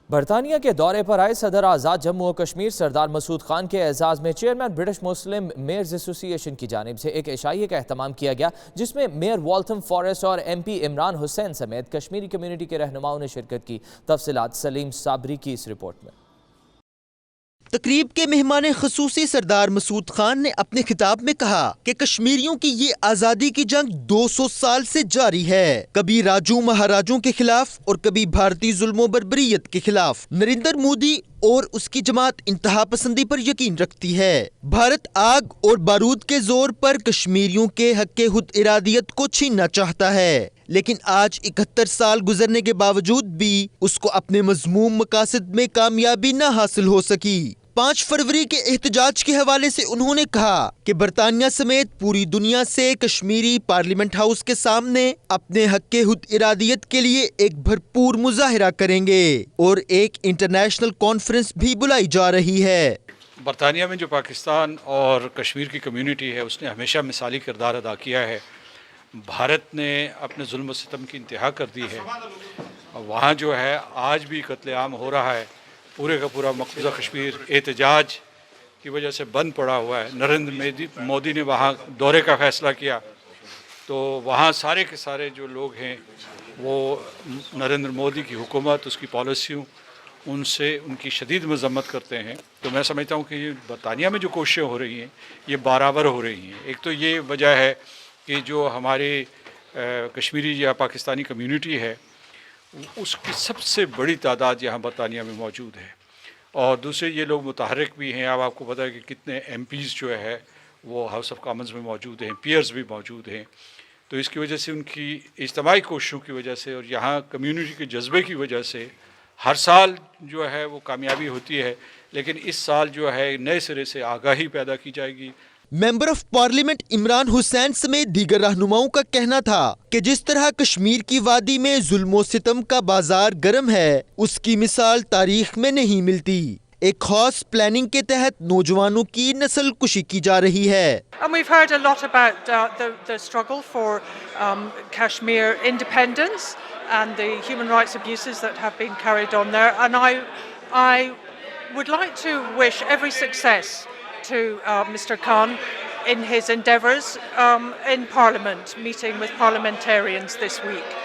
برطانیہ کے دورے پر آئے صدر آزاد جموں و کشمیر سردار مسعود خان کے اعزاز میں چیئرمین برٹش مسلم میئرز ایسوسی ایشن کی جانب سے ایک عشائیے کا اہتمام کیا گیا، جس میں میئر والتھم فارسٹ اور ایم پی عمران حسین سمیت کشمیری کمیونٹی کے رہنماؤں نے شرکت کی۔ تفصیلات سلیم صابری کی اس رپورٹ میں۔ تقریب کے مہمان خصوصی سردار مسعود خان نے اپنے خطاب میں کہا کہ کشمیریوں کی یہ آزادی کی جنگ 200 سال سے جاری ہے، کبھی راجوں مہاراجوں کے خلاف اور کبھی بھارتی ظلم و بربریت کے خلاف۔ نریندر مودی اور اس کی جماعت انتہا پسندی پر یقین رکھتی ہے۔ بھارت آگ اور بارود کے زور پر کشمیریوں کے حق خود ارادیت کو چھیننا چاہتا ہے، لیکن آج 71 سال گزرنے کے باوجود بھی اس کو اپنے مذموم مقاصد میں کامیابی نہ حاصل ہو سکی۔ 5 فروری کے احتجاج کے حوالے سے انہوں نے کہا کہ برطانیہ سمیت پوری دنیا سے کشمیری پارلیمنٹ ہاؤس کے سامنے اپنے حق خود ارادیت کے لیے ایک بھرپور مظاہرہ کریں گے اور ایک انٹرنیشنل کانفرنس بھی بلائی جا رہی ہے۔ برطانیہ میں جو پاکستان اور کشمیر کی کمیونٹی ہے، اس نے ہمیشہ مثالی کردار ادا کیا ہے۔ بھارت نے اپنے ظلم و ستم کی انتہا کر دی ہے، وہاں جو ہے آج بھی قتل عام ہو رہا ہے۔ پورے کا پورا مقبوضہ کشمیر احتجاج کی وجہ سے بند پڑا ہوا ہے۔ نریندر مودی نے وہاں دورے کا فیصلہ کیا، تو وہاں سارے کے سارے جو لوگ ہیں وہ نریندر مودی کی حکومت، اس کی پالیسیوں، ان کی شدید مذمت کرتے ہیں۔ تو میں سمجھتا ہوں کہ یہ برطانیہ میں جو کوششیں ہو رہی ہیں یہ برابر ہو رہی ہیں۔ ایک تو یہ وجہ ہے کہ جو ہمارے کشمیری یا پاکستانی کمیونٹی ہے، اس کی سب سے بڑی تعداد یہاں برطانیہ میں موجود ہے، اور دوسرے یہ لوگ متحرک بھی ہیں۔ اب آپ کو پتہ ہے کہ کتنے ایم پیز جو ہے وہ ہاؤس آف کامنز میں موجود ہیں، پیئرز بھی موجود ہیں۔ تو اس کی وجہ سے ان کی اجتماعی کوششوں کی وجہ سے اور یہاں کمیونٹی کے جذبے کی وجہ سے ہر سال جو ہے وہ کامیابی ہوتی ہے، لیکن اس سال جو ہے نئے سرے سے آگاہی پیدا کی جائے گی۔ ممبر آف پارلیمنٹ عمران حسین سمیت دیگر رہنماؤں کا کہنا تھا کہ جس طرح کشمیر کی وادی میں ظلم و ستم کا بازار گرم ہے، اس کی مثال تاریخ میں نہیں ملتی۔ ایک خاص پلاننگ کے تحت نوجوانوں کی نسل کشی کی جا رہی ہے۔ And we've heard a lot about the struggle for Kashmir independence and the human rights abuses that have been carried on there. And I would like to wish every success to Mr. Khan in his endeavours in Parliament, meeting with parliamentarians this week.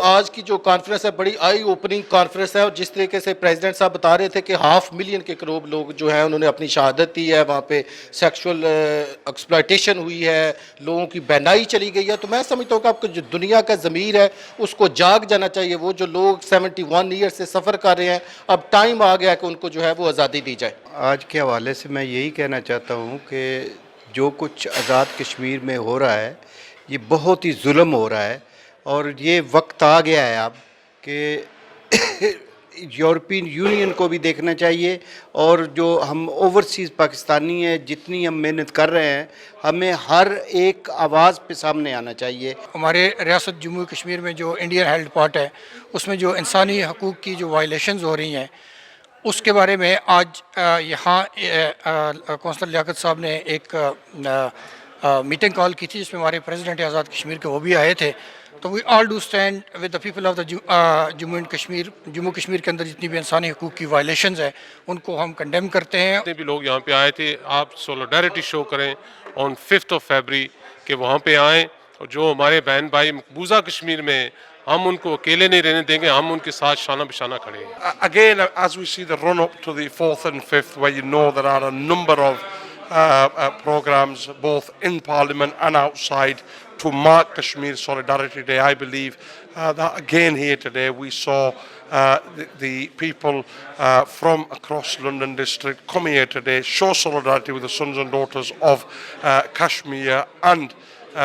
آج کی جو conference ہے بڑی eye opening conference ہے، اور جس طریقے سے پریزیڈنٹ صاحب بتا رہے تھے کہ 500,000 کے قریب لوگ جو ہیں انہوں نے اپنی شہادت دی ہے، وہاں پہ سیکشول ایکسپلائٹیشن ہوئی ہے، لوگوں کی بہنائی چلی گئی ہے۔ تو میں سمجھتا ہوں کہ آپ کو جو دنیا کا ضمیر ہے اس کو جاگ جانا چاہیے۔ وہ جو لوگ 71 ایئر سے سفر کر رہے ہیں، اب ٹائم آ گیا کہ ان کو جو ہے وہ آزادی دی جائے۔ آج کے حوالے سے میں یہی کہنا چاہتا ہوں کہ جو کچھ آزاد کشمیر میں ہو رہا ہے یہ بہت ہی ظلم ہو رہا ہے، اور یہ وقت آ گیا ہے اب کہ یورپین یونین کو بھی دیکھنا چاہیے، اور جو ہم اوورسیز پاکستانی ہیں جتنی ہم محنت کر رہے ہیں، ہمیں ہر ایک آواز پہ سامنے آنا چاہیے۔ ہمارے ریاست جموں کشمیر میں جو انڈین ہیلڈ پارٹ ہے، اس میں جو انسانی حقوق کی جو وائلیشنز ہو رہی ہیں، اس کے بارے میں آج یہاں کونسلر لیاقت صاحب نے ایک میٹنگ کال کی تھی، جس میں ہمارے پریزیڈنٹ آزاد کشمیر کے وہ بھی آئے تھے۔ تو we all do stand with the people of the Jammu Kashmir کے اندر جتنی بھی انسانی حقوق کی وائلیشنز ہیں ان کو ہم کنڈیم کرتے ہیں۔ جتنے بھی لوگ یہاں پہ آئے تھے، آپ سولیڈیرٹی شو کریں آن 5 فروری کہ وہاں پہ آئیں، اور جو ہمارے بہن بھائی مقبوضہ کشمیر میں ہیں ہم ان کو اکیلے نہیں رہنے دیں گے، ہم ان کے ساتھ شانہ بشانہ کھڑے ہیں۔ Again, as we see the run up to the 4th and 5th, where you know there are a number of programs both in Parliament and outside to mark Kashmir Solidarity Day, I believe that again here today we saw the people from across London district come here today, show solidarity with the sons and daughters of Kashmir, and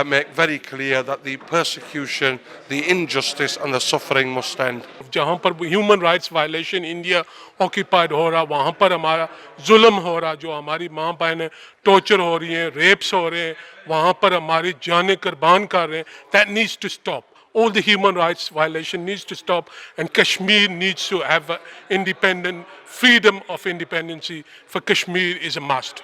make very clear that the persecution, the injustice and the suffering must end. جہاں پر human rights violation India آکیپائڈ ہو رہا، وہاں پر ہمارا ظلم ہو رہا، جو ہماری ماں بہنیں ٹارچر ہو رہی ہیں، ریپس ہو رہے ہیں، وہاں پر ہماری جانیں قربان کر رہے ہیں، that needs to stop. all the human rights violation needs to stop, and Kashmir needs to have independent freedom of independency for Kashmir is a must.